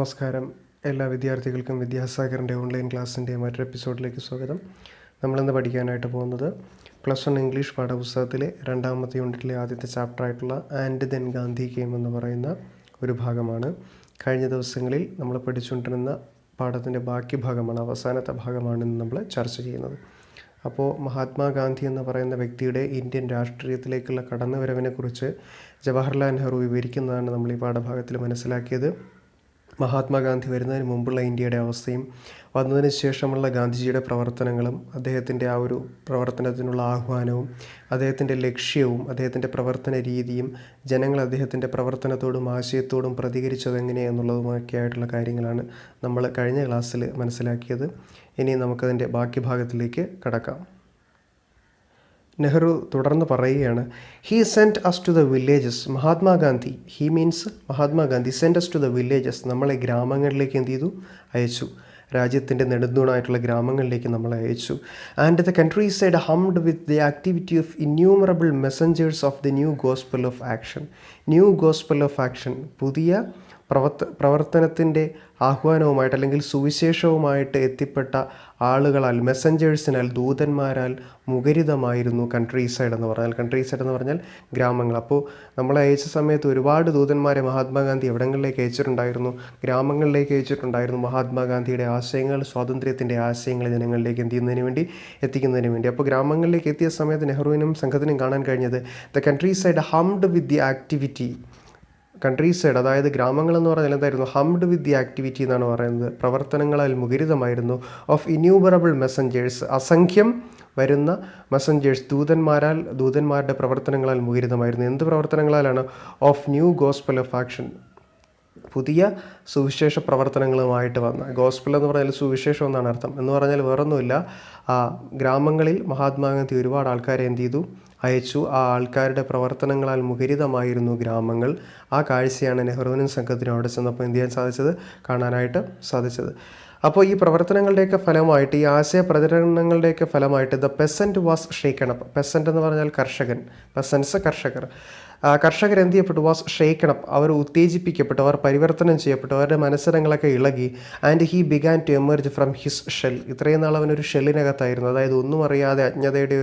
നമസ്കാരം. എല്ലാ വിദ്യാർത്ഥികൾക്കും വിദ്യാസാഗറിൻ്റെ ഓൺലൈൻ ക്ലാസ്സിൻ്റെ മറ്റൊരു എപ്പിസോഡിലേക്ക് സ്വാഗതം. നമ്മളിന്ന് പഠിക്കാനായിട്ട് പോകുന്നത് +1 ഇംഗ്ലീഷ് പാഠപുസ്തകത്തിലെ 2ാമത്തെ യൂണിറ്റിലെ ആദ്യത്തെ ചാപ്റ്ററായിട്ടുള്ള ആൻഡ് ദെൻ ഗാന്ധി കെയിം എന്ന് പറയുന്ന ഒരു ഭാഗമാണ്. കഴിഞ്ഞ ദിവസങ്ങളിൽ നമ്മൾ പഠിച്ചുകൊണ്ടിരുന്ന പാഠത്തിൻ്റെ ബാക്കി ഭാഗമാണ്, അവസാനത്തെ ഭാഗമാണ് ഇന്ന് നമ്മൾ ചർച്ച ചെയ്യുന്നത്. അപ്പോൾ മഹാത്മാഗാന്ധി എന്ന് പറയുന്ന വ്യക്തിയുടെ ഇന്ത്യൻ രാഷ്ട്രീയത്തിലേക്കുള്ള കടന്നുവരവിനെക്കുറിച്ച് ജവഹർലാൽ നെഹ്റു വിവരിക്കുന്നതാണ് നമ്മൾ ഈ പാഠഭാഗത്തിൽ മനസ്സിലാക്കിയത്. മഹാത്മാഗാന്ധി വരുന്നതിന് മുമ്പുള്ള ഇന്ത്യയുടെ അവസ്ഥയും വന്നതിന് ശേഷമുള്ള ഗാന്ധിജിയുടെ പ്രവർത്തനങ്ങളും അദ്ദേഹത്തിൻ്റെ ആ ഒരു പ്രവർത്തനത്തിനുള്ള ആഹ്വാനവും അദ്ദേഹത്തിൻ്റെ ലക്ഷ്യവും അദ്ദേഹത്തിൻ്റെ പ്രവർത്തന രീതിയും ജനങ്ങൾ അദ്ദേഹത്തിൻ്റെ പ്രവർത്തനത്തോടും ആശയത്തോടും പ്രതികരിച്ചത് എങ്ങനെയെന്നുള്ളതുമൊക്കെ ആയിട്ടുള്ള കാര്യങ്ങളാണ് നമ്മൾ കഴിഞ്ഞ ക്ലാസ്സിൽ മനസ്സിലാക്കിയത്. ഇനി നമുക്കതിൻ്റെ ബാക്കി ഭാഗത്തിലേക്ക് കടക്കാം. നെഹ്റു തുടർന്ന് പറയുകയാണ്, he sent us to the villages. Mahatma Gandhi, he means Mahatma Gandhi, sent us to the villages, നമ്മളെ ഗ്രാമങ്ങളിലേക്ക് എന്ത് ചെയ്തു? അയച്ചു. രാജ്യത്തിൻ്റെ നെടുന്തൂണായിട്ടുള്ള ഗ്രാമങ്ങളിലേക്ക് നമ്മളെ അയച്ചു. And the countryside hummed with the activity of innumerable messengers of the new gospel of action. New gospel of action, പുതിയ പ്രവർത്തനത്തിൻ്റെ ആഹ്വാനവുമായിട്ട് അല്ലെങ്കിൽ സുവിശേഷവുമായിട്ട് എത്തിപ്പെട്ട ആളുകളാൽ, മെസ്സഞ്ചേഴ്സിനാൽ, ദൂതന്മാരാൽ മുഖരിതമായിരുന്നു കൺട്രി സൈഡ് എന്ന് പറഞ്ഞാൽ. കൺട്രി സൈഡ് എന്ന് പറഞ്ഞാൽ ഗ്രാമങ്ങൾ. അപ്പോൾ നമ്മളെ അയച്ച സമയത്ത് ഒരുപാട് ദൂതന്മാരെ മഹാത്മാഗാന്ധി എവിടങ്ങളിലേക്ക് അയച്ചിട്ടുണ്ടായിരുന്നു? ഗ്രാമങ്ങളിലേക്ക് അയച്ചിട്ടുണ്ടായിരുന്നു. മഹാത്മാഗാന്ധിയുടെ ആശയങ്ങൾ, സ്വാതന്ത്ര്യത്തിൻ്റെ ആശയങ്ങൾ ജനങ്ങളിലേക്ക് ചെയ്യുന്നതിന് വേണ്ടി, എത്തിക്കുന്നതിന് വേണ്ടി. അപ്പോൾ ഗ്രാമങ്ങളിലേക്ക് എത്തിയ സമയത്ത് നെഹ്റുവിനും സംഘത്തിനും കാണാൻ കഴിഞ്ഞത് the countryside hummed with the activity. Countryside, അതായത് ഗ്രാമങ്ങളെന്ന് പറഞ്ഞാൽ എന്തായിരുന്നു? ഹംഡ് വിത്ത് ദി ആക്ടിവിറ്റി എന്നാണ് പറയുന്നത്. പ്രവർത്തനങ്ങളാൽ മുഖരിതമായിരുന്നു. ഓഫ് ഇന്യൂമറബിൾ മെസ്സഞ്ചേഴ്സ്, അസംഖ്യം വരുന്ന മെസ്സഞ്ചേഴ്സ്, ദൂതന്മാരുടെ പ്രവർത്തനങ്ങളാൽ മുഖരിതമായിരുന്നു. എന്ത് പ്രവർത്തനങ്ങളാലാണ്? Of new gospel of action, പുതിയ സുവിശേഷ പ്രവർത്തനങ്ങളുമായിട്ട് വന്ന. ഗോസ്പൽ എന്ന് പറഞ്ഞാൽ സുവിശേഷം എന്നാണ് അർത്ഥം. എന്ന് പറഞ്ഞാൽ വേറൊന്നുമില്ല, ഗ്രാമങ്ങളിൽ മഹാത്മാഗാന്ധി ഒരുപാട് ആൾക്കാരെ എന്ത് ചെയ്തു? അയച്ചു. ആ ആൾക്കാരുടെ പ്രവർത്തനങ്ങളാൽ മുഖരിതമായിരുന്നു ഗ്രാമങ്ങൾ. ആ കാഴ്ചയാണ് നെഹ്റുവിനും സംഘത്തിനും അവിടെ ചെന്നപ്പോൾ എന്ത് ചെയ്യാൻ സാധിച്ചത്? കാണാനായിട്ട് സാധിച്ചത്. അപ്പോൾ ഈ പ്രവർത്തനങ്ങളുടെയൊക്കെ ഫലമായിട്ട്, ഈ ആശയ പ്രചരണങ്ങളുടെയൊക്കെ ഫലമായിട്ട് the peasant was shaken up. Peasant എന്ന് പറഞ്ഞാൽ കർഷകൻ, പെസൻസ് കർഷകർ. കർഷകർ എന്ത് ചെയ്യപ്പെട്ടു? വാസ് ഷേക്കൺ അപ്പ്, അവർ ഉത്തേജിപ്പിക്കപ്പെട്ടു, അവർ പരിവർത്തനം ചെയ്യപ്പെട്ടു, അവരുടെ മനസ്സരങ്ങളൊക്കെ ഇളകി. And he began to emerge from his shell. ഇത്രയും നാൾ അവനൊരു ഷെല്ലിനകത്തായിരുന്നു, അതായത് ഒന്നും അറിയാതെ അജ്ഞതയുടെ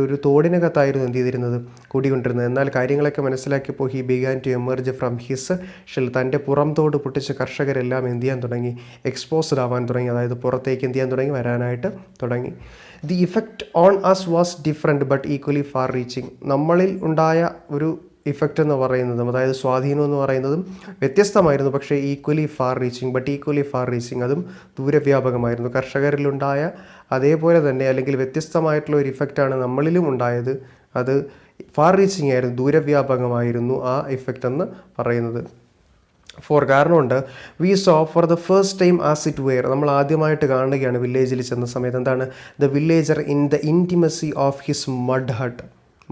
ഒരു തോടിനകത്തായിരുന്നു എന്ത് ചെയ്തിരുന്നത്? കൂടിക്കൊണ്ടിരുന്നത്. എന്നാൽ കാര്യങ്ങളൊക്കെ മനസ്സിലാക്കിയപ്പോൾ he began to emerge from his shell, തൻ്റെ പുറം തോട് പൊട്ടിച്ച് കർഷകരെല്ലാം എന്ത് ചെയ്യാൻ തുടങ്ങി? എക്സ്പോസ്ഡ് ആവാൻ തുടങ്ങി, അതായത് പുറത്തേക്ക് എന്ത് ചെയ്യാൻ തുടങ്ങി? വരാനായിട്ട് തുടങ്ങി. The effect on us was different but equally far reaching. നമ്മളിൽ ഉണ്ടായ ഒരു ഇഫക്റ്റ് എന്ന് പറയുന്നതും, അതായത് സ്വാധീനം എന്ന് പറയുന്നതും വ്യത്യസ്തമായിരുന്നു. പക്ഷേ ഈക്വലി ഫാർ റീച്ചിങ്, അതും ദൂരവ്യാപകമായിരുന്നു. കർഷകരിലുണ്ടായ അതേപോലെ തന്നെ അല്ലെങ്കിൽ വ്യത്യസ്തമായിട്ടുള്ള ഒരു ഇഫക്റ്റാണ് നമ്മളിലും ഉണ്ടായത്. അത് ഫാർ റീച്ചിങ് ആയിരുന്നു, ദൂരവ്യാപകമായിരുന്നു ആ ഇഫക്റ്റ് എന്ന് പറയുന്നത്. കാരണമുണ്ട്. We saw for the first time as it were, നമ്മൾ ആദ്യമായിട്ട് കാണുകയാണ് വില്ലേജിൽ ചെന്ന സമയത്ത്. എന്താണ്? The villager in the intimacy of his mud hut.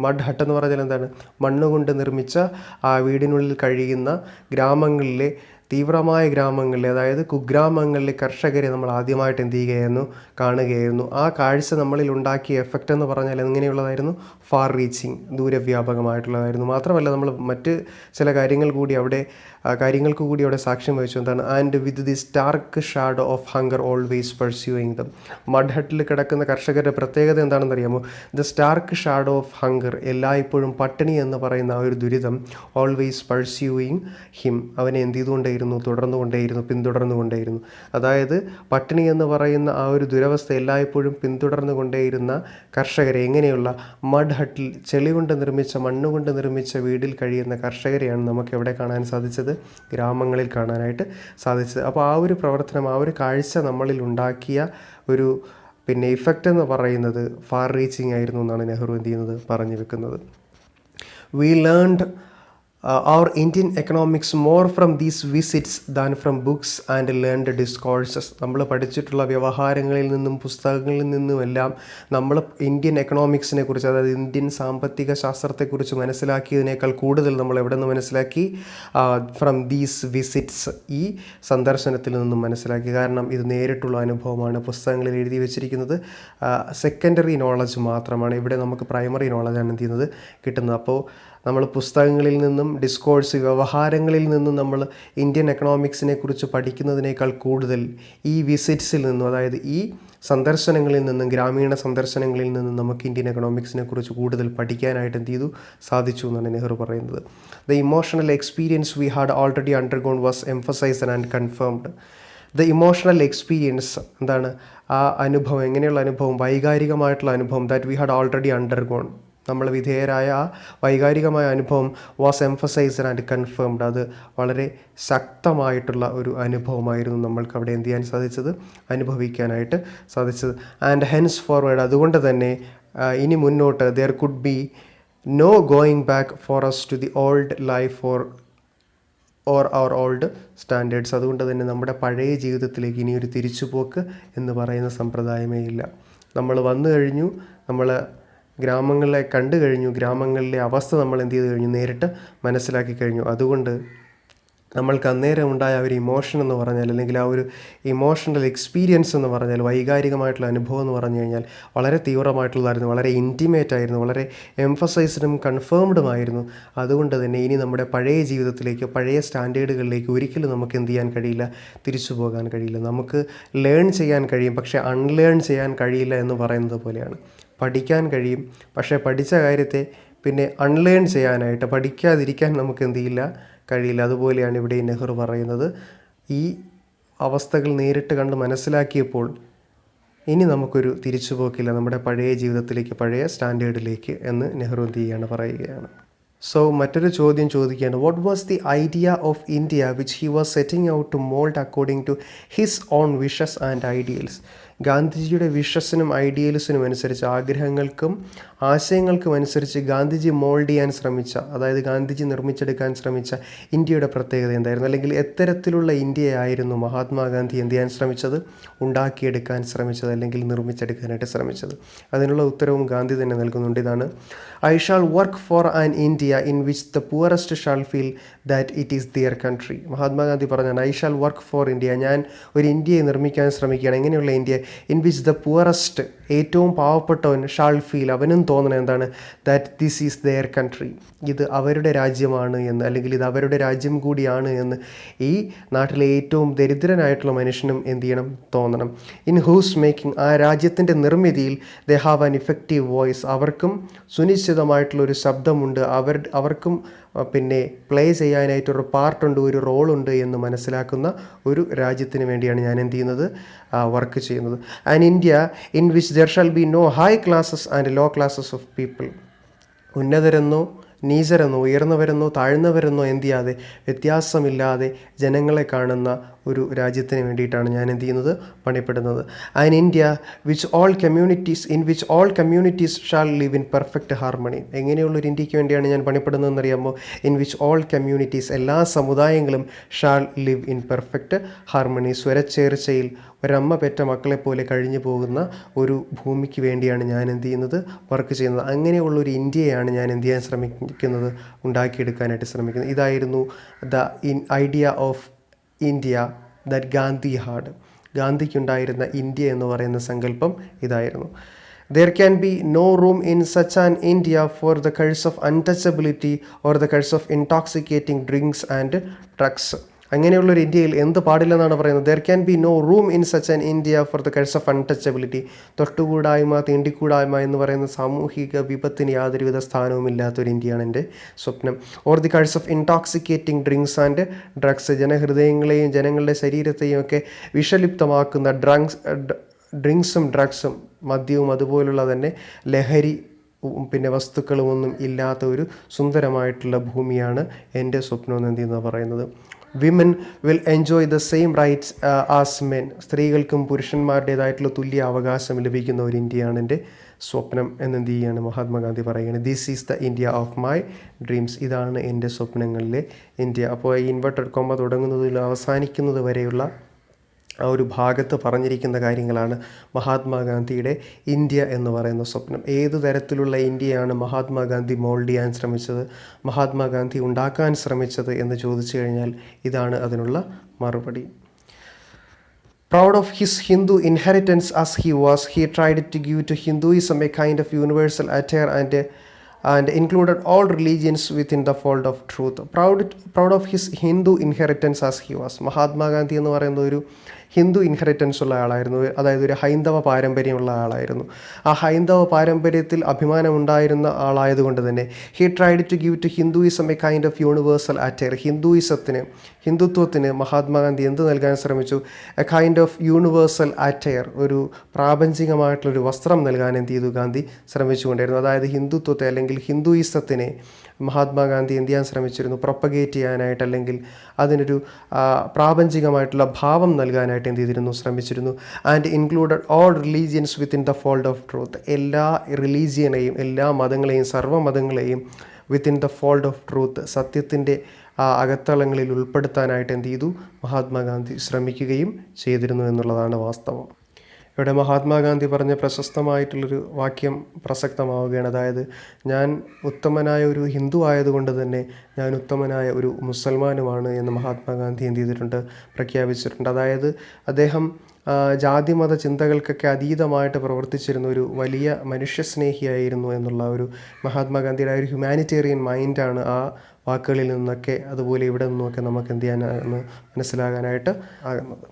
Mud hut എന്ന് പറഞ്ഞാൽ എന്താണ്? മണ്ണുകൊണ്ട് നിർമ്മിച്ച ആ വീടിനുള്ളിൽ കഴിയുന്ന ഗ്രാമങ്ങളിലെ, തീവ്രമായ ഗ്രാമങ്ങളിലെ, അതായത് കുഗ്രാമങ്ങളിലെ കർഷകരെ നമ്മൾ ആദ്യമായിട്ട് എന്ത് ചെയ്യുകയായിരുന്നു? കാണുകയായിരുന്നു. ആ കാഴ്ച നമ്മളിൽ ഉണ്ടാക്കിയ എഫക്റ്റ് എന്ന് പറഞ്ഞാൽ എങ്ങനെയുള്ളതായിരുന്നു? Far reaching, ദൂരവ്യാപകമായിട്ടുള്ളതായിരുന്നു. മാത്രമല്ല നമ്മൾ മറ്റ് ചില കാര്യങ്ങൾക്ക് കൂടി അവിടെ സാക്ഷ്യം വഹിച്ചു. എന്താണ്? And with the stark shadow of hunger always pursuing them. Mud ഹട്ടിൽ കിടക്കുന്ന കർഷകരുടെ പ്രത്യേകത എന്താണെന്ന് അറിയാമോ? The stark shadow of hunger, എല്ലായ്പ്പോഴും പട്ടിണി എന്ന് പറയുന്ന ആ ഒരു ദുരിതം, ഓൾവേസ് പെർസ്യൂയിങ് ഹിം, അവനെ എന്ത് ചെയ്തുകൊണ്ടേയിരുന്നു? പിന്തുടർന്നുകൊണ്ടേയിരുന്നു. അതായത് പട്ടിണി എന്ന് പറയുന്ന ആ ഒരു ദുരവസ്ഥ എല്ലായ്പ്പോഴും പിന്തുടർന്നുകൊണ്ടേയിരുന്ന കർഷകരെ, എങ്ങനെയുള്ള? മഡ് ഹട്ടിൽ, ചെളി കൊണ്ട് നിർമ്മിച്ച, മണ്ണുകൊണ്ട് നിർമ്മിച്ച വീടിൽ കഴിയുന്ന കർഷകരെയാണ് നമുക്ക് എവിടെ കാണാൻ സാധിച്ചത്? ഗ്രാമങ്ങളിൽ കാണാനായിട്ട് സാധിച്ചത്. അപ്പോൾ ആ ഒരു പ്രവർത്തനം, ആ ഒരു കാഴ്ച നമ്മളിൽ ഉണ്ടാക്കിയ ഒരു ഇഫക്റ്റ് എന്ന് പറയുന്നത് ഫാർ റീച്ചിങ് ആയിരുന്നു എന്നാണ് നെഹ്റു എന്ത് ചെയ്യുന്നത്? പറഞ്ഞു വെക്കുന്നത്. V learned our Indian economics more from these visits than from books and learned discourses. നമ്മൾ പഠിച്ചിട്ടുള്ള വ്യവഹാരങ്ങളിൽ നിന്നും പുസ്തകങ്ങളിൽ നിന്നുമെല്ലാം നമ്മൾ ഇന്ത്യൻ എക്കണോമിക്സിനെ കുറിച്ച്, അതായത് ഇന്ത്യൻ സാമ്പത്തിക ശാസ്ത്രത്തെക്കുറിച്ച് മനസ്സിലാക്കിയതിനേക്കാൾ കൂടുതൽ നമ്മൾ എവിടെ നിന്ന് മനസ്സിലാക്കി? ഫ്രം ദീസ് വിസിറ്റ്സ്, ഈ സന്ദർശനത്തിൽ നിന്നും മനസ്സിലാക്കി. കാരണം ഇത് നേരിട്ടുള്ള അനുഭവമാണ്. പുസ്തകങ്ങളിൽ എഴുതി വെച്ചിരിക്കുന്നത് സെക്കൻഡറി നോളജ് മാത്രമാണ്. ഇവിടെ നമുക്ക് പ്രൈമറി നോളജാണ് എന്ത് ചെയ്യുന്നത്? കിട്ടുന്നത്. അപ്പോൾ നമ്മൾ പുസ്തകങ്ങളിൽ നിന്നും ഡിസ്കോഴ്സ് വ്യവഹാരങ്ങളിൽ നിന്നും നമ്മൾ ഇന്ത്യൻ എക്കണോമിക്സിനെ കുറിച്ച് പഠിക്കുന്നതിനേക്കാൾ കൂടുതൽ ഈ വിസിറ്റ്സിൽ നിന്നും, അതായത് ഈ സന്ദർശനങ്ങളിൽ നിന്നും, ഗ്രാമീണ സന്ദർശനങ്ങളിൽ നിന്നും നമുക്ക് ഇന്ത്യൻ എക്കണോമിക്സിനെ കുറിച്ച് കൂടുതൽ പഠിക്കാനായിട്ട് എന്ത് ചെയ്തു സാധിച്ചു എന്നാണ് നെഹ്റു പറയുന്നത്. The emotional experience we had already undergone was emphasised and confirmed. The emotional experience എന്താണ്? ആ അനുഭവം, എങ്ങനെയുള്ള അനുഭവം? വൈകാരികമായിട്ടുള്ള അനുഭവം. That we had already undergone, നമ്മൾ വിധേയരായ ആ വൈകാരികമായ അനുഭവം വാസ് എംഫസൈസ്ഡ് ആൻഡ് കൺഫേംഡ്, അത് വളരെ ശക്തമായിട്ടുള്ള ഒരു അനുഭവമായിരുന്നു നമ്മൾക്ക് അവിടെ എന്ത് ചെയ്യാൻ സാധിച്ചത്? അനുഭവിക്കാനായിട്ട് സാധിച്ചത്. ആൻഡ് ഹെൻസ് ഫോർവേഡ്, അതുകൊണ്ട് തന്നെ ഇനി മുന്നോട്ട് there could be no going back for us to the old life or our old standards. അതുകൊണ്ട് തന്നെ നമ്മുടെ പഴയ ജീവിതത്തിലേക്ക് ഇനിയൊരു തിരിച്ചുപോക്ക് എന്ന് പറയുന്ന സമ്പ്രദായമേ ഇല്ല. നമ്മൾ വന്നു കഴിഞ്ഞു, നമ്മൾ ഗ്രാമങ്ങളെ കണ്ടു കഴിഞ്ഞു, ഗ്രാമങ്ങളിലെ അവസ്ഥ നമ്മൾ എന്ത് ചെയ്ത് കഴിഞ്ഞു? നേരിട്ട് മനസ്സിലാക്കി കഴിഞ്ഞു. അതുകൊണ്ട് നമ്മൾക്ക് അന്നേരം ഉണ്ടായ ഒരു ഇമോഷൻ എന്ന് പറഞ്ഞാൽ, അല്ലെങ്കിൽ ആ ഒരു ഇമോഷണൽ എക്സ്പീരിയൻസ് എന്ന് പറഞ്ഞാൽ, വൈകാരികമായിട്ടുള്ള അനുഭവം എന്ന് പറഞ്ഞു കഴിഞ്ഞാൽ വളരെ തീവ്രമായിട്ടുള്ളതായിരുന്നു, വളരെ ഇൻറ്റിമേറ്റ് ആയിരുന്നു, വളരെ എംഫസൈസ്ഡും കൺഫേംഡുമായിരുന്നു. അതുകൊണ്ട് തന്നെ ഇനി നമ്മുടെ പഴയ ജീവിതത്തിലേക്ക്, പഴയ സ്റ്റാൻഡേർഡുകളിലേക്ക് ഒരിക്കലും നമുക്ക് എന്ത് ചെയ്യാൻ കഴിയില്ല? തിരിച്ചു പോകാൻ കഴിയില്ല. നമുക്ക് ലേൺ ചെയ്യാൻ കഴിയും, പക്ഷേ അൺലേൺ ചെയ്യാൻ കഴിയില്ല എന്ന് പറയുന്നത് പോലെയാണ്. പഠിക്കാൻ കഴിയും, പക്ഷേ പഠിച്ച കാര്യത്തെ പിന്നെ അൺലേൺ ചെയ്യാനായിട്ട്, പഠിക്കാതിരിക്കാൻ നമുക്ക് എന്ത് ചെയ്യില്ല? കഴിയില്ല. അതുപോലെയാണ് ഇവിടെ നെഹ്റു പറയുന്നത്. ഈ അവസ്ഥകൾ നേരിട്ട് കണ്ട് മനസ്സിലാക്കിയപ്പോൾ ഇനി നമുക്കൊരു തിരിച്ചുപോക്കില്ല നമ്മുടെ പഴയ ജീവിതത്തിലേക്ക്, പഴയ സ്റ്റാൻഡേർഡിലേക്ക് എന്ന് നെഹ്റു എന്ത് ചെയ്യുകയാണ്? പറയുകയാണ്. സോ മറ്റൊരു ചോദ്യം ചോദിക്കുകയാണ്. What was the idea of India which he was setting out to mould according to his own wishes and ideals? ഗാന്ധിജിയുടെ വിഷസിനും ഐഡിയൽസിനും അനുസരിച്ച്, ആഗ്രഹങ്ങൾക്കും ആശയങ്ങൾക്കും അനുസരിച്ച് ഗാന്ധിജി മോൾഡ് ചെയ്യാൻ ശ്രമിച്ച, അതായത് ഗാന്ധിജി നിർമ്മിച്ചെടുക്കാൻ ശ്രമിച്ച ഇന്ത്യയുടെ പ്രത്യേകത എന്തായിരുന്നു? അല്ലെങ്കിൽ എത്തരത്തിലുള്ള ഇന്ത്യയായിരുന്നു മഹാത്മാഗാന്ധി എന്ത് ചെയ്യാൻ ശ്രമിച്ചത്? ഉണ്ടാക്കിയെടുക്കാൻ ശ്രമിച്ചത്, അല്ലെങ്കിൽ നിർമ്മിച്ചെടുക്കാനായിട്ട് ശ്രമിച്ചത്? അതിനുള്ള ഉത്തരവും ഗാന്ധി തന്നെ നൽകുന്നുണ്ട്. ഇതാണ്: I shall work for an India in which the poorest shall feel that it is their country. Mahatma Gandhi പറഞ്ഞാണ്, I shall work for India, ഞാൻ ഒരു ഇന്ത്യയെ നിർമ്മിക്കാൻ ശ്രമിക്കുകയാണ്. എങ്ങനെയുള്ള India? In which the poorest, ഏറ്റവും പാവപ്പെട്ടവൻ, ഷാൾ ഫീൽ, അവനും തോന്നണം എന്താണ്? That this is their country, ഇത് അവരുടെ രാജ്യമാണ് എന്ന്, അല്ലെങ്കിൽ ഇത് അവരുടെ രാജ്യം കൂടിയാണ് എന്ന് ഈ നാട്ടിലെ ഏറ്റവും ദരിദ്രനായിട്ടുള്ള മനുഷ്യനും എന്ത് ചെയ്യണം? തോന്നണം. ഇൻ ഹൂസ് മേക്കിംഗ്, ആ രാജ്യത്തിൻ്റെ നിർമ്മിതിയിൽ they have an effective voice, അവർക്കും സുനിശ്ചിതമായിട്ടുള്ളൊരു ശബ്ദമുണ്ട്, അവർക്കും പിന്നെ പ്ലേ ചെയ്യാനായിട്ടൊരു പാർട്ടുണ്ട്, ഒരു റോളുണ്ട് എന്ന് മനസ്സിലാക്കുന്ന ഒരു രാജ്യത്തിന് വേണ്ടിയാണ് ഞാൻ എന്ത് ചെയ്യുന്നത്? വർക്ക് ചെയ്യുന്നത്. And India in which there shall be no high classes and low classes of people, ഉന്നതരെന്നോ നീചരെന്നോ ഉയർന്നവരെന്നോ താഴ്ന്നവരെന്നോ എന്ത് ചെയ്യാതെ, വ്യത്യാസമില്ലാതെ ജനങ്ങളെ കാണുന്ന ഒരു രാജ്യത്തിന് വേണ്ടിയിട്ടാണ് ഞാൻ എന്ത് ചെയ്യുന്നത്? പണിപ്പെടുന്നത്. And India which all communities in which all communities shall live in perfect harmony. എങ്ങനെയുള്ളൊരു ഇന്ത്യക്ക് വേണ്ടിയാണ് ഞാൻ പണിപ്പെടുന്നതെന്ന് അറിയാമോ? ഇൻ വിച്ച് ഓൾ കമ്മ്യൂണിറ്റീസ്, എല്ലാ സമുദായങ്ങളും shall live in perfect harmony, സ്വരച്ചേർച്ചയിൽ ഒരമ്മ പെറ്റ മക്കളെ പോലെ കഴിഞ്ഞു പോകുന്ന ഒരു ഭൂമിക്ക് വേണ്ടിയാണ് ഞാൻ എന്ത് ചെയ്യുന്നത്? വർക്ക് ചെയ്യുന്നത്. അങ്ങനെയുള്ളൊരു ഇന്ത്യയാണ് ഞാൻ എന്ത് ചെയ്യാൻ ശ്രമിക്കുന്നത്? ഉണ്ടാക്കിയെടുക്കാനായിട്ട് ശ്രമിക്കുന്നത്. ഇതായിരുന്നു the idea of India that Gandhi had. ഗാന്ധിക്കുണ്ടായിരുന്ന ഇന്ത്യ എന്ന് പറയുന്ന സങ്കല്പം ഇതായിരുന്നു. There can be no room in such an India for the curse of untouchability or the curse of intoxicating drinks and drugs. അങ്ങനെയുള്ളൊരു ഇന്ത്യയിൽ എന്ത് പാടില്ലെന്നാണ് പറയുന്നത്? There can be no room in such an India for the curse of untouchability. തൊട്ടുകൂടായ്മ, തീണ്ടിക്കൂടായ്മ എന്ന് പറയുന്ന സാമൂഹിക വിപത്തിന് യാതൊരുവിധ സ്ഥാനവും ഇല്ലാത്തൊരു ഇന്ത്യയാണ് എൻ്റെ സ്വപ്നം. Or the curse of intoxicating drinks and drugs, ജനഹൃദയങ്ങളെയും ജനങ്ങളുടെ ശരീരത്തെയും ഒക്കെ വിഷലിപ്തമാക്കുന്ന ഡ്രിങ്ക്സും ഡ്രഗ്സും, മദ്യവും അതുപോലുള്ള തന്നെ ലഹരി പിന്നെ വസ്തുക്കളുമൊന്നും ഇല്ലാത്ത ഒരു സുന്ദരമായിട്ടുള്ള ഭൂമിയാണ് എൻ്റെ സ്വപ്നം എന്ന് എന്ത് ചെയ്യുന്നത് പറയുന്നത്. Women will enjoy the same rights as men, സ്ത്രീകൾക്കും പുരുഷന്മാരുടേതായിട്ടുള്ള തുല്യ അവകാശം ലഭിക്കുന്ന ഒരു ഇന്ത്യയാണ് എൻ്റെ സ്വപ്നം എന്നെന്ത് ചെയ്യുകയാണ് മഹാത്മാഗാന്ധി പറയുകയാണ്. This is the India of my dreams, ഇതാണ് എൻ്റെ സ്വപ്നങ്ങളിലെ ഇന്ത്യ. അപ്പോൾ ഈ ഇൻവെർട്ടഡ് കോമ തുടങ്ങുന്നതിൽ അവസാനിക്കുന്നത് വരെയുള്ള ആ ഒരു ഭാഗത്ത് പറഞ്ഞിരിക്കുന്ന കാര്യങ്ങളാണ് മഹാത്മാഗാന്ധിയുടെ ഇന്ത്യ എന്ന് പറയുന്ന സ്വപ്നം. ഏതു തരത്തിലുള്ള ഇന്ത്യയാണ് മഹാത്മാഗാന്ധി മോൾഡ് ചെയ്യാൻ ശ്രമിച്ചത്, മഹാത്മാഗാന്ധി ഉണ്ടാക്കാൻ ശ്രമിച്ചത് എന്ന് ചോദിച്ചു കഴിഞ്ഞാൽ ഇതാണ് അതിനുള്ള മറുപടി. Proud of his Hindu inheritance as he was, he tried to give to Hinduism a kind of universal attire and and included all religions within the fold of truth. Proud of his Hindu inheritance as he was. Mahatma Gandhi എന്ന് പറയുന്ന ഒരു Hindu inheritance ഉള്ള ആളായിരുന്നു, അതായത് ഒരു ഹൈന്ദവ പാരമ്പര്യമുള്ള ആളായിരുന്നു. ആ ഹൈന്ദവ പാരമ്പര്യത്തിൽ അഭിമാനമുണ്ടായിരുന്ന ആളായതുകൊണ്ട് തന്നെ he tried to give to Hinduism a kind of universal attire. ഹിന്ദുത്വത്തിന് മഹാത്മാഗാന്ധി എന്ത് നൽകാൻ ശ്രമിച്ചു? A kind of universal attire, ഒരു പ്രാപഞ്ചികമായിട്ടുള്ളൊരു വസ്ത്രം നൽകാൻ എന്ത് ചെയ്തു? ഗാന്ധി ശ്രമിച്ചുകൊണ്ടിരുന്നു. അതായത് ഹിന്ദുത്വത്തെ അല്ലെങ്കിൽ ഹിന്ദുയിസത്തിനെ മഹാത്മാഗാന്ധി എന്ത് ചെയ്യാൻ ശ്രമിച്ചിരുന്നു? പ്രൊപ്പഗേറ്റ് ചെയ്യാനായിട്ട്, അല്ലെങ്കിൽ അതിനൊരു പ്രാപഞ്ചികമായിട്ടുള്ള ഭാവം നൽകാനായിട്ട് എന്ത് ചെയ്തിരുന്നു? ശ്രമിച്ചിരുന്നു. And included all religions within the fold of truth. എല്ലാ റിലീജിയനെയും, എല്ലാ മതങ്ങളെയും, സർവ്വമതങ്ങളെയും within the fold of truth, സത്യത്തിൻ്റെ അകത്തളങ്ങളിൽ ഉൾപ്പെടുത്താനായിട്ട് എന്ത് ചെയ്തു? മഹാത്മാഗാന്ധി ശ്രമിക്കുകയും ചെയ്തിരുന്നു എന്നുള്ളതാണ് വാസ്തവം. ഇവിടെ മഹാത്മാഗാന്ധി പറഞ്ഞ പ്രശസ്തമായിട്ടുള്ളൊരു വാക്യം പ്രസക്തമാവുകയാണ്. അതായത്, ഞാൻ ഉത്തമനായ ഒരു ഹിന്ദു ആയതുകൊണ്ട് തന്നെ ഞാൻ ഉത്തമനായ ഒരു മുസൽമാനുമാണ് എന്ന് മഹാത്മാഗാന്ധി എന്ത് ചെയ്തിട്ടുണ്ട്? പ്രഖ്യാപിച്ചിട്ടുണ്ട്. അതായത് അദ്ദേഹം ജാതിമത ചിന്തകൾക്കൊക്കെ അതീതമായിട്ട് പ്രവർത്തിച്ചിരുന്ന ഒരു വലിയ മനുഷ്യസ്നേഹിയായിരുന്നു എന്നുള്ള ഒരു മഹാത്മാഗാന്ധിയുടെ ഒരു ഹ്യൂമാനിറ്റേറിയൻ മൈൻഡാണ് ആ വാക്കുകളിൽ നിന്നൊക്കെ, അതുപോലെ ഇവിടെ നിന്നുമൊക്കെ നമുക്ക് എന്ത് ചെയ്യാനാണ് മനസ്സിലാകാനായിട്ട് ആകുന്നത്.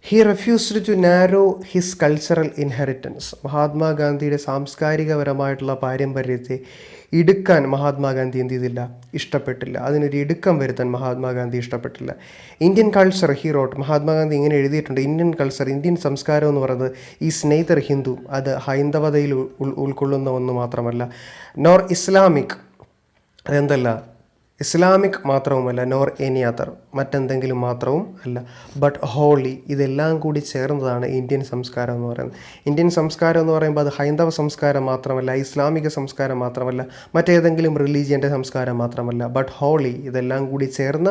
He refused to narrow his cultural inheritance. മഹാത്മാഗാന്ധിയുടെ സാംസ്കാരികപരമായിട്ടുള്ള പാരമ്പര്യത്തെ ഇടുക്കാൻ മഹാത്മാഗാന്ധി എന്ത് ചെയ്തില്ല? ഇഷ്ടപ്പെട്ടില്ല. അതിനൊരു ഇടുക്കം വരുത്താൻ മഹാത്മാഗാന്ധി ഇഷ്ടപ്പെട്ടില്ല. Indian culture, he wrote, Mahatma Gandhi ഇങ്ങനെ എഴുതിയിട്ടുണ്ട്, ഇന്ത്യൻ കൾച്ചർ, ഇന്ത്യൻ സംസ്കാരം എന്ന് പറയുന്നത് ഈസ് നെയ്തർ ഹിന്ദു, അത് ഹൈന്ദവതയിൽ ഉൾക്കൊള്ളുന്ന ഒന്ന് മാത്രമല്ല, നോർ ഇസ്ലാമിക്, അതെന്തല്ല ഇസ്ലാമിക് മാത്രവുമല്ല, നോർ എനി അതർ, മറ്റെന്തെങ്കിലും മാത്രവും അല്ല, ബട്ട് ഹോളി, ഇതെല്ലാം കൂടി ചേർന്നതാണ് ഇന്ത്യൻ സംസ്കാരം എന്ന് പറയുന്നത്. ഇന്ത്യൻ സംസ്കാരം എന്ന് പറയുമ്പോൾ അത് ഹൈന്ദവ സംസ്കാരം മാത്രമല്ല, ഇസ്ലാമിക സംസ്കാരം മാത്രമല്ല, മറ്റേതെങ്കിലും റിലീജിയൻ്റെ സംസ്കാരം മാത്രമല്ല, ബട്ട് ഹോളി, ഇതെല്ലാം കൂടി ചേർന്ന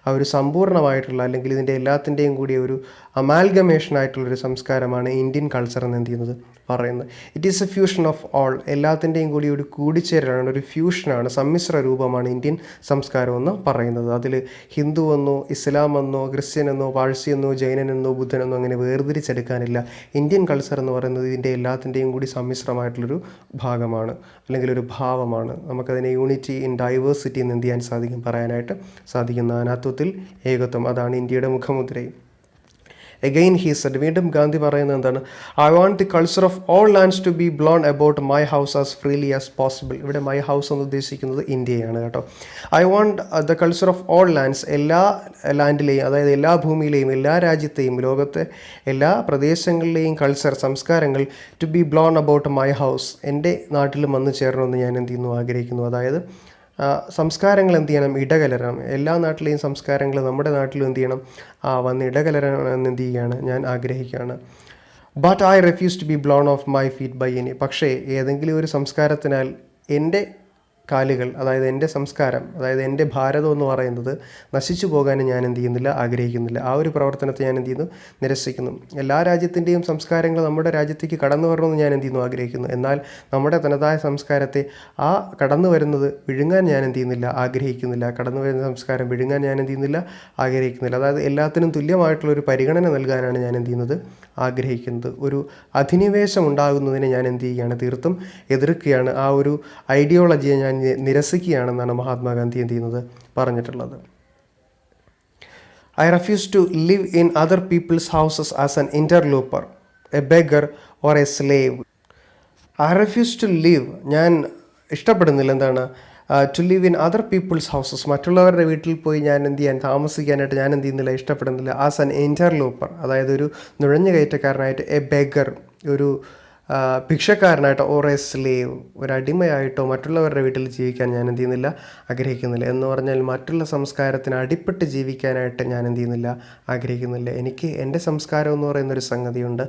ആ ഒരു സമ്പൂർണ്ണമായിട്ടുള്ള, അല്ലെങ്കിൽ ഇതിൻ്റെ എല്ലാത്തിൻ്റെയും കൂടി ഒരു അമാൽഗമേഷൻ ആയിട്ടുള്ളൊരു സംസ്കാരമാണ് ഇന്ത്യൻ കൾച്ചർ എന്ന് എന്ത് ചെയ്യുന്നത്? പറയുന്നത്. It is A fusion of all, എല്ലാത്തിൻ്റെയും കൂടി ഒരു കൂടിച്ചേരലാണ്, ഒരു ഫ്യൂഷനാണ്, സമ്മിശ്ര രൂപമാണ് ഇന്ത്യൻ സംസ്കാരം എന്ന് പറയുന്നത്. അതിൽ ഹിന്ദുവെന്നോ ഇസ്ലാമെന്നോ ക്രിസ്ത്യനെന്നോ പാഴ്സിയെന്നോ ജൈനനെന്നോ ബുദ്ധനെന്നോ അങ്ങനെ വേർതിരിച്ചെടുക്കാനില്ല. ഇന്ത്യൻ കൾച്ചർ എന്ന് പറയുന്നത് ഇതിൻ്റെ എല്ലാത്തിൻ്റെയും കൂടി സമ്മിശ്രമായിട്ടുള്ളൊരു ഭാഗമാണ്, അല്ലെങ്കിൽ ഒരു ഭാവമാണ്. നമുക്കതിനെ യൂണിറ്റി ഇൻ ഡൈവേഴ്സിറ്റി എന്ന് എന്ത് ചെയ്യാൻ സാധിക്കും? പറയാനായിട്ട് സാധിക്കും. നാനാത്വത്തിൽ ഏകത്വം, അതാണ് ഇന്ത്യയുടെ മുഖമുദ്രയും. Again he said, വീണ്ടും ഗാന്ധി പറയുന്നത് എന്താണ്? I want the culture of all lands to be blown about my house as freely as possible. ഇവിടെ മൈ ഹൗസ് എന്ന് ഉദ്ദേശിക്കുന്നത് ഇന്ത്യയാണ് കേട്ടോ. I want the culture of all lands, എല്ലാ ലാൻഡിലെയും, അതായത് എല്ലാ ഭൂമിയിലെയും, എല്ലാ രാജ്യത്തെയും, ലോകത്തെ എല്ലാ പ്രദേശങ്ങളിലെയും കൾച്ചർ, സംസ്കാരങ്ങൾ to be blown about my house, എൻ്റെ നാട്ടിലും വന്നു ചേരണമെന്ന് ഞാൻ എന്ത് ചെയ്യുന്നു? ആഗ്രഹിക്കുന്നു. അതായത് സംസ്കാരങ്ങൾ എന്ത് ചെയ്യണം? ഇടകലരണം. എല്ലാ നാട്ടിലെയും സംസ്കാരങ്ങൾ നമ്മുടെ നാട്ടിലും എന്ത് ചെയ്യണം? വന്ന് ഇടകലരണം എന്ന് എന്ത് ചെയ്യുകയാണ്? ഞാൻ ആഗ്രഹിക്കുകയാണ്. But I refuse to be blown off my feet by any. പക്ഷേ ഏതെങ്കിലും ഒരു സംസ്കാരത്തിനാൽ എൻ്റെ കാലുകൾ, അതായത് എൻ്റെ സംസ്കാരം, അതായത് എൻ്റെ ഭാരതം എന്ന് പറയുന്നത് നശിച്ചു പോകാനും ഞാൻ എന്ത് ചെയ്യുന്നില്ല? ആഗ്രഹിക്കുന്നില്ല. ആ ഒരു പ്രവർത്തനത്തെ ഞാൻ എന്ത് ചെയ്യുന്നു? നിരസിക്കുന്നു. എല്ലാ രാജ്യത്തിൻ്റെയും സംസ്കാരങ്ങൾ നമ്മുടെ രാജ്യത്തേക്ക് കടന്നു വരണമെന്ന് ഞാൻ എന്ത് ചെയ്യുന്നു? ആഗ്രഹിക്കുന്നു. എന്നാൽ നമ്മുടെ തനതായ സംസ്കാരത്തെ ആ കടന്നു വരുന്നത് വിഴുങ്ങാൻ ഞാൻ എന്ത് ചെയ്യുന്നില്ല? ആഗ്രഹിക്കുന്നില്ല. കടന്നു വരുന്ന സംസ്കാരം വിഴുങ്ങാൻ ഞാൻ എന്ത് ചെയ്യുന്നില്ല? ആഗ്രഹിക്കുന്നില്ല. അതായത് എല്ലാത്തിനും തുല്യമായിട്ടുള്ളൊരു പരിഗണന നൽകാനാണ് ഞാൻ എന്ത് ചെയ്യുന്നത്? ആഗ്രഹിക്കുന്നത്. ഒരു അധിനിവേശം ഉണ്ടാകുന്നതിനെ ഞാൻ എന്ത് ചെയ്യുകയാണ്? തീർത്തും എതിർക്കുകയാണ്. ആ ഒരു ഐഡിയോളജിയെ ഞാൻ നിരസിക്കുകയാണെന്നാണ് മഹാത്മാഗാന്ധി എന്ത് ചെയ്യുന്നത്? പറഞ്ഞിട്ടുള്ളത്. I refuse to live in other people's houses as an interloper, a beggar or a slave. I refuse to live, ഞാൻ ഇഷ്ടപ്പെടുന്നില്ല. എന്താണ്? To live in other people's houses, മറ്റുള്ളവരുടെ വീട്ടിൽ പോയി ഞാൻ എന്ത് ചെയ്യാൻ, താമസിക്കാനായിട്ട് ഞാൻ എന്ത് ചെയ്യുന്നില്ല? ഇഷ്ടപ്പെടുന്നില്ല. ആസ് എൻ ഇൻ്റർലൂപ്പർ, അതായത് ഒരു നുഴഞ്ഞു കയറ്റക്കാരനായിട്ട്, എ ബെഗർ, ഒരു ഭിക്ഷക്കാരനായിട്ടോ, ഓർ എ സ്ലേവ്, ഒരു അടിമയായിട്ടോ മറ്റുള്ളവരുടെ വീട്ടിൽ ജീവിക്കാൻ ഞാൻ എന്ത് ചെയ്യുന്നില്ല? ആഗ്രഹിക്കുന്നില്ല. എന്ന് പറഞ്ഞാൽ മറ്റുള്ള സംസ്കാരത്തിന് അടിപ്പെട്ട് ജീവിക്കാനായിട്ട് ഞാൻ എന്ത് ചെയ്യുന്നില്ല? ആഗ്രഹിക്കുന്നില്ല. എനിക്ക് എൻ്റെ സംസ്കാരം എന്ന് പറയുന്നൊരു സംഗതിയുണ്ട്.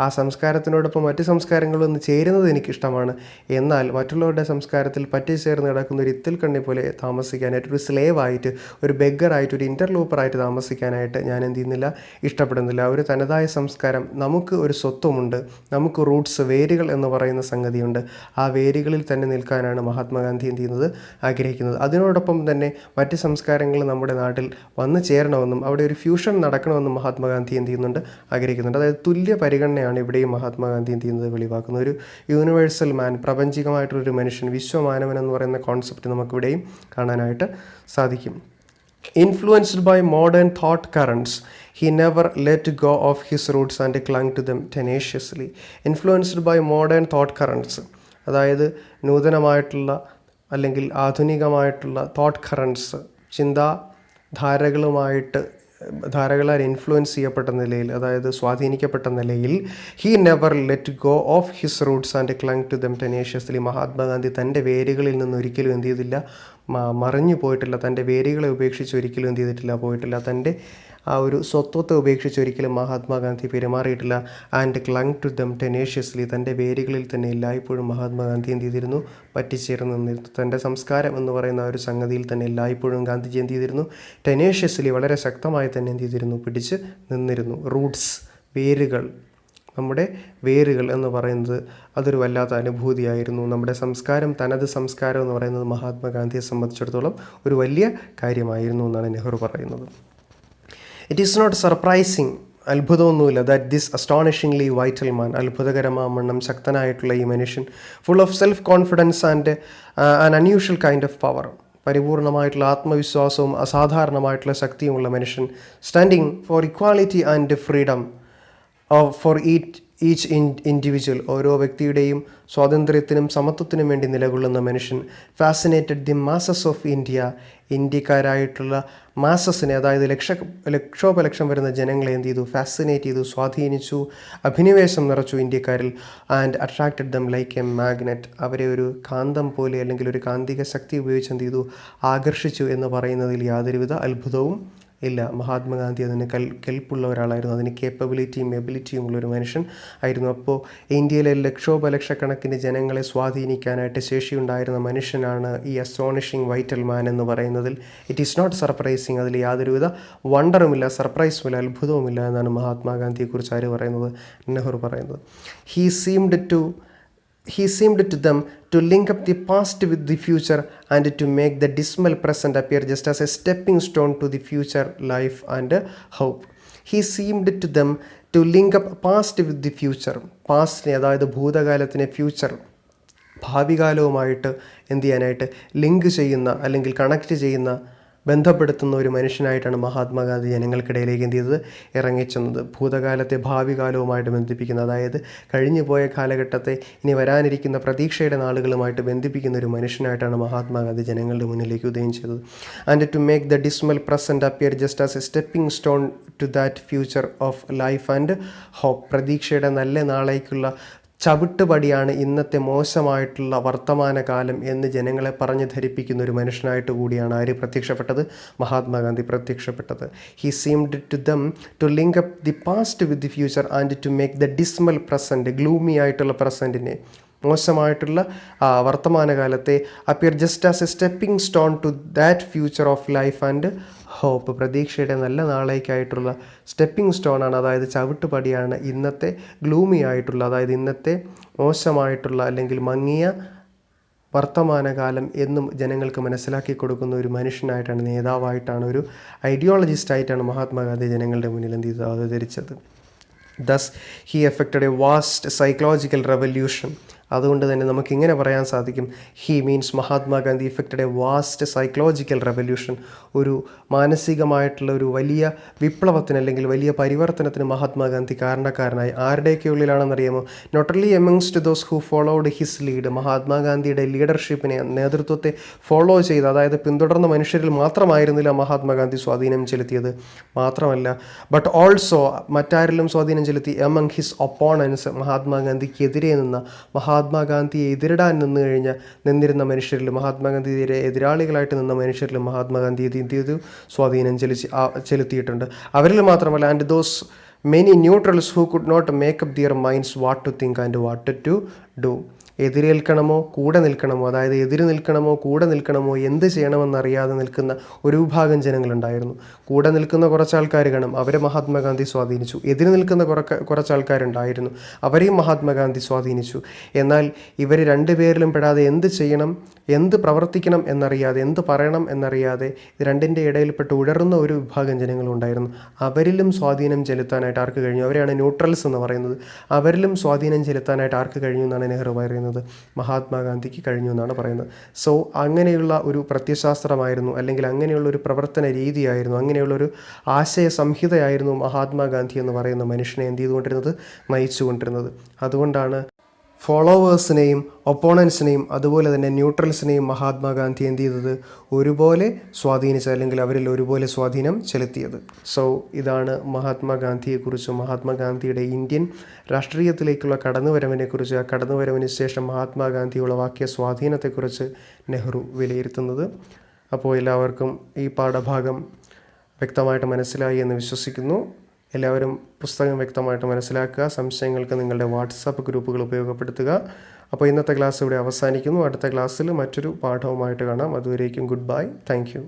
ആ സംസ്കാരത്തിനോടൊപ്പം മറ്റ് സംസ്കാരങ്ങളൊന്ന് ചേരുന്നത് എനിക്കിഷ്ടമാണ്. എന്നാൽ മറ്റുള്ളവരുടെ സംസ്കാരത്തിൽ പറ്റിച്ചേർന്ന് കിടക്കുന്ന ഒരു ഇത്തിൽ കണ്ണി പോലെ താമസിക്കാനായിട്ട്, ഒരു സ്ലേവായിട്ട്, ഒരു ബെഗറായിട്ട്, ഒരു ഇൻ്റർലൂപ്പറായിട്ട് താമസിക്കാനായിട്ട് ഞാൻ എന്ത് ചെയ്യുന്നില്ല? ഇഷ്ടപ്പെടുന്നില്ല. ഒരു തനതായ സംസ്കാരം, നമുക്ക് ഒരു സ്വത്വമുണ്ട്, നമുക്ക് റൂട്ട്സ്, വേരുകൾ എന്ന് പറയുന്ന സംഗതിയുണ്ട്. ആ വേരുകളിൽ തന്നെ നിൽക്കാനാണ് മഹാത്മാഗാന്ധി എന്ത് ചെയ്യുന്നത്, ആഗ്രഹിക്കുന്നത്. അതിനോടൊപ്പം തന്നെ മറ്റ് സംസ്കാരങ്ങൾ നമ്മുടെ നാട്ടിൽ വന്നു ചേരണമെന്നും അവിടെ ഒരു ഫ്യൂഷൻ നടക്കണമെന്നും മഹാത്മാഗാന്ധി എന്ത് ചെയ്യുന്നുണ്ട്, ആഗ്രഹിക്കുന്നുണ്ട്. അതായത് തുല്യ പരിഗണനയാണ് ഇവിടെയും മഹാത്മാഗാന്ധി എന്ത് ചെയ്യുന്നത്, വെളിവാക്കുന്നത്. ഒരു യൂണിവേഴ്സൽ മാൻ, പ്രാപഞ്ചികമായിട്ടുള്ളൊരു മനുഷ്യൻ, വിശ്വമാനവൻ എന്ന് പറയുന്ന കോൺസെപ്റ്റ് നമുക്കിവിടെയും കാണാനായിട്ട് സാധിക്കും. Influenced by modern thought currents, he never let go of his roots and clung to them tenaciously. Influenced by modern thought currents, അതായത് നൂതനമായിട്ടുള്ള അല്ലെങ്കിൽ ആധുനികമായിട്ടുള്ള തോട്ട് കറൻസ്, ധാരകളാൽ ഇൻഫ്ലുവൻസ് ചെയ്യപ്പെട്ട നിലയിൽ, അതായത് സ്വാധീനിക്കപ്പെട്ട നിലയിൽ, he never let go of his roots and clung to them tenaciously. Mahatma Gandhi തൻ്റെ വേരുകളിൽ നിന്ന് ഒരിക്കലും എന്ത് ചെയ്തില്ല, മറിഞ്ഞു പോയിട്ടില്ല. തൻ്റെ വേരുകളെ ഉപേക്ഷിച്ച് ഒരിക്കലും എന്ത് ചെയ്തിട്ടില്ല, പോയിട്ടില്ല. തൻ്റെ ആ ഒരു സ്വത്വത്തെ ഉപേക്ഷിച്ച് ഒരിക്കലും മഹാത്മാഗാന്ധി പെരുമാറിയിട്ടില്ല. And clung to them tenaciously, തൻ്റെ വേരുകളിൽ തന്നെ എല്ലായ്പ്പോഴും മഹാത്മാഗാന്ധി എന്ത് ചെയ്തിരുന്നു, പറ്റിച്ചേർന്ന് നിന്നിരുന്നു. തൻ്റെ സംസ്കാരം എന്ന് പറയുന്ന ആ ഒരു സംഗതിയിൽ തന്നെ എല്ലായ്പ്പോഴും ഗാന്ധിജി എന്ത് ചെയ്തിരുന്നു, ടെനേഷ്യസ്ലി, വളരെ ശക്തമായി തന്നെ എന്ത് ചെയ്തിരുന്നു, പിടിച്ച് നിന്നിരുന്നു. റൂട്ട്സ്, വേരുകൾ, നമ്മുടെ വേരുകൾ എന്ന് പറയുന്നത് അതൊരു വല്ലാത്ത അനുഭൂതിയായിരുന്നു. നമ്മുടെ സംസ്കാരം, തനത് സംസ്കാരം എന്ന് പറയുന്നത് മഹാത്മാഗാന്ധിയെ സംബന്ധിച്ചിടത്തോളം ഒരു വലിയ കാര്യമായിരുന്നു എന്നാണ് നെഹ്റു പറയുന്നത്. ഇറ്റ് ഈസ് നോട്ട് സർപ്രൈസിങ്, അത്ഭുതമൊന്നുമില്ല, that this astonishingly vital man, അത്ഭുതകരമാവണ്ണം ശക്തനായിട്ടുള്ള ഈ മനുഷ്യൻ, full of self confidence and an unusual kind of power, പരിപൂർണമായിട്ടുള്ള ആത്മവിശ്വാസവും അസാധാരണമായിട്ടുള്ള ശക്തിയുമുള്ള മനുഷ്യൻ, standing for equality and freedom for each individual, ഓരോ വ്യക്തിയുടെയും സ്വാതന്ത്ര്യത്തിനും സമത്വത്തിനും വേണ്ടി നിലകൊള്ളുന്ന മനുഷ്യൻ, fascinated the masses of India, ഇന്ത്യക്കാരായിട്ടുള്ള മാസസിനെ, അതായത് ലക്ഷോപലക്ഷം വരുന്ന ജനങ്ങളെ എന്ത് ചെയ്തു, ഫാസിനേറ്റ് ചെയ്തു, സ്വാധീനിച്ചു, അഭിനിവേശം നിറച്ചു ഇന്ത്യക്കാരിൽ. And attracted them like a magnet, അവരെ ഒരു കാന്തം പോലെ അല്ലെങ്കിൽ ഒരു കാന്തിക ശക്തി ഉപയോഗിച്ച് എന്ത് ചെയ്തു, ആകർഷിച്ചു എന്ന് പറയുന്നതിൽ യാതൊരുവിധ അത്ഭുതവും ഇല്ല. മഹാത്മാഗാന്ധി അതിന് കെൽപ്പുള്ള ഒരാളായിരുന്നു, അതിന് കേപ്പബിലിറ്റിയും എബിലിറ്റിയും ഉള്ളൊരു മനുഷ്യൻ ആയിരുന്നു. അപ്പോൾ ഇന്ത്യയിലെ ലക്ഷോപലക്ഷക്കണക്കിന് ജനങ്ങളെ സ്വാധീനിക്കാനായിട്ട് ശേഷിയുണ്ടായിരുന്ന മനുഷ്യനാണ് ഈ അസ്റ്റോണിഷിംഗ് വൈറ്റൽ മാൻ എന്ന് പറയുന്നതിൽ. ഇറ്റ് ഈസ് നോട്ട് സർപ്രൈസിങ്, അതിൽ യാതൊരുവിധ വണ്ടറുമില്ല, സർപ്രൈസുമില്ല, അത്ഭുതവുമില്ല എന്നാണ് മഹാത്മാഗാന്ധിയെക്കുറിച്ച് ആര് പറയുന്നത്, നെഹ്റു പറയുന്നത്. He seemed to them to link up the past with the future and to make the dismal present appear just as a stepping stone to the future life and hope. He seemed to them to link up past with the future. പാസ്റ്റിനെ, അതായത് ഭൂതകാലത്തിനെ, future ഭാവികാലവുമായിട്ട് എന്ത് ചെയ്യാനായിട്ട് link ചെയ്യുന്ന അല്ലെങ്കിൽ connect ചെയ്യുന്ന, ബന്ധപ്പെടുത്തുന്ന ഒരു മനുഷ്യനായിട്ടാണ് മഹാത്മാഗാന്ധി ജനങ്ങൾക്കിടയിലേക്ക് എന്ത് ചെയ്തത്, ഇറങ്ങിച്ചെന്നത്. ഭൂതകാലത്തെ ഭാവി കാലവുമായിട്ട് ബന്ധിപ്പിക്കുന്ന, അതായത് കഴിഞ്ഞു പോയ കാലഘട്ടത്തെ ഇനി വരാനിരിക്കുന്ന പ്രതീക്ഷയുടെ നാളുകളുമായിട്ട് ബന്ധിപ്പിക്കുന്ന ഒരു മനുഷ്യനായിട്ടാണ് മഹാത്മാഗാന്ധി ജനങ്ങളുടെ മുന്നിലേക്ക് ഉദയം ചെയ്തത്. And to make the dismal present appear just as a stepping stone to that future of life and hope, പ്രതീക്ഷയുടെ നല്ല നാളേക്കുള്ള ചവിട്ടുപടിയാണ് ഇന്നത്തെ മോശമായിട്ടുള്ള വർത്തമാനകാലം എന്ന് ജനങ്ങളെ പറഞ്ഞ് ധരിപ്പിക്കുന്ന ഒരു മനുഷ്യനായിട്ട് കൂടിയാണ് ആര് പ്രത്യക്ഷപ്പെട്ടത്, മഹാത്മാഗാന്ധി പ്രത്യക്ഷപ്പെട്ടത്. He seemed to them to link up the past with the future and to make the dismal present, gloomy ആയിട്ടുള്ള പ്രസൻറ്റിനെ, മോശമായിട്ടുള്ള വർത്തമാനകാലത്തെ, appear just as a stepping stone to that future of life and hope, പ്രതീക്ഷയുടെ നല്ല നാളേക്കായിട്ടുള്ള stepping സ്റ്റോണാണ്, അതായത് ചവിട്ടുപടിയാണ് ഇന്നത്തെ gloomy ആയിട്ടുള്ള, അതായത് ഇന്നത്തെ മോശമായിട്ടുള്ള അല്ലെങ്കിൽ മങ്ങിയ വർത്തമാനകാലം എന്നും ജനങ്ങൾക്ക് മനസ്സിലാക്കി കൊടുക്കുന്ന ഒരു മനുഷ്യനായിട്ടാണ്, നേതാവായിട്ടാണ്, ഒരു ഐഡിയോളജിസ്റ്റായിട്ടാണ് മഹാത്മാഗാന്ധി ജനങ്ങളുടെ മുന്നിൽ എന്ത് ചെയ്ത് അവതരിച്ചത്. Thus he effected a vast psychological revolution. അതുകൊണ്ട് തന്നെ നമുക്കിങ്ങനെ പറയാൻ സാധിക്കും, he means Mahatma Gandhi affected A vast psychological revolution, ഒരു മാനസികമായിട്ടുള്ള ഒരു വലിയ വിപ്ലവത്തിന് അല്ലെങ്കിൽ വലിയ പരിവർത്തനത്തിന് മഹാത്മാഗാന്ധി കാരണക്കാരനായി. ആരുടെയൊക്കെ ഉള്ളിലാണെന്നറിയാമോ? Not only amongst those who followed his lead, മഹാത്മാഗാന്ധിയുടെ ലീഡർഷിപ്പിനെ, നേതൃത്വത്തെ ഫോളോ ചെയ്ത്, അതായത് പിന്തുടർന്ന മനുഷ്യരിൽ മാത്രമായിരുന്നില്ല മഹാത്മാഗാന്ധി സ്വാധീനം ചെലുത്തിയത്, മാത്രമല്ല ബട്ട് ഓൾസോ മറ്റാരിലും സ്വാധീനം ചെലുത്തി എമംഗ് ഹിസ് ഒപ്പോണൻസ്, മഹാത്മാഗാന്ധിക്കെതിരെ നിന്ന, മഹാത്മാഗാന്ധിയെ എതിരിടാൻ നിന്നിരുന്ന മനുഷ്യരിലും, മഹാത്മാഗാന്ധിയുടെ എതിരാളികളായിട്ട് നിന്ന മനുഷ്യരിലും മഹാത്മാഗാന്ധി എന്ത് ചെയ്തു, സ്വാധീനം ചെലുത്തിയിട്ടുണ്ട്. അവരിൽ മാത്രമല്ല, and those many neutrals who could not make up their minds what to think and what to do. എതിരേൽക്കണമോ കൂടെ നിൽക്കണമോ, അതായത് എതിര് നിൽക്കണമോ കൂടെ നിൽക്കണമോ, എന്ത് ചെയ്യണമെന്നറിയാതെ നിൽക്കുന്ന ഒരു വിഭാഗം ജനങ്ങളുണ്ടായിരുന്നു. കൂടെ നിൽക്കുന്ന കുറച്ച് ആൾക്കാർ കാണും, അവരെ മഹാത്മാഗാന്ധി സ്വാധീനിച്ചു. എതിര് നിൽക്കുന്ന കുറച്ച് ആൾക്കാരുണ്ടായിരുന്നു, അവരെയും മഹാത്മാഗാന്ധി സ്വാധീനിച്ചു. എന്നാൽ ഇവർ രണ്ടുപേരിലും പെടാതെ എന്ത് ചെയ്യണം, എന്ത് പ്രവർത്തിക്കണം എന്നറിയാതെ, എന്ത് പറയണം എന്നറിയാതെ രണ്ടിൻ്റെ ഇടയിൽപ്പെട്ട് ഉഴറുന്ന ഒരു വിഭാഗം ജനങ്ങളുണ്ടായിരുന്നു. അവരിലും സ്വാധീനം ചെലുത്താനായിട്ട് ആർക്ക് കഴിഞ്ഞു? അവരെയാണ് ന്യൂട്രൽസ് എന്ന് പറയുന്നത്. അവരിലും സ്വാധീനം ചെലുത്താനായിട്ട് ആർക്ക് കഴിഞ്ഞു എന്നാണ് നെഹ്റു പറയുന്നത്? മഹാത്മാഗാന്ധിക്ക് കഴിഞ്ഞു എന്നാണ് പറയുന്നത്. സോ അങ്ങനെയുള്ള ഒരു പ്രത്യയശാസ്ത്രമായിരുന്നു, അല്ലെങ്കിൽ അങ്ങനെയുള്ള ഒരു പ്രവർത്തന രീതിയായിരുന്നു, അങ്ങനെയുള്ളൊരു ആശയ സംഹിതയായിരുന്നു മഹാത്മാഗാന്ധി എന്ന് പറയുന്ന മനുഷ്യനെ എന്ത് ചെയ്തുകൊണ്ടിരുന്നത്? നയിച്ചുകൊണ്ടിരുന്നത്. അതുകൊണ്ടാണ് ഫോളോവേഴ്സിനെയും ഒപ്പോണൻസിനെയും അതുപോലെ തന്നെ ന്യൂട്രൽസിനെയും മഹാത്മാഗാന്ധി എന്ത് ചെയ്തത്? ഒരുപോലെ സ്വാധീനിച്ചത്, അല്ലെങ്കിൽ അവരിൽ ഒരുപോലെ സ്വാധീനം ചെലുത്തിയത്. സോ ഇതാണ് മഹാത്മാഗാന്ധിയെക്കുറിച്ചും മഹാത്മാഗാന്ധിയുടെ ഇന്ത്യൻ രാഷ്ട്രീയത്തിലേക്കുള്ള കടന്നുവരവിനെക്കുറിച്ച്, ആ കടന്നുവരവിന് ശേഷം മഹാത്മാഗാന്ധി ഉളവാക്കിയ സ്വാധീനത്തെക്കുറിച്ച് നെഹ്റു വിലയിരുത്തുന്നത്. അപ്പോൾ എല്ലാവർക്കും ഈ പാഠഭാഗം വ്യക്തമായിട്ട് മനസ്സിലായി എന്ന് വിശ്വസിക്കുന്നു. എല്ലാവരും പുസ്തകം വ്യക്തമായിട്ട് മനസ്സിലാക്കുക. സംശയങ്ങൾക്ക് നിങ്ങളുടെ വാട്സാപ്പ് ഗ്രൂപ്പുകൾ ഉപയോഗപ്പെടുത്തുക. അപ്പോൾ ഇന്നത്തെ ക്ലാസ് ഇവിടെ അവസാനിക്കുന്നു. അടുത്ത ക്ലാസ്സിൽ മറ്റൊരു പാഠവുമായിട്ട് കാണാം. അതുവരേക്കും ഗുഡ് ബൈ. Thank you.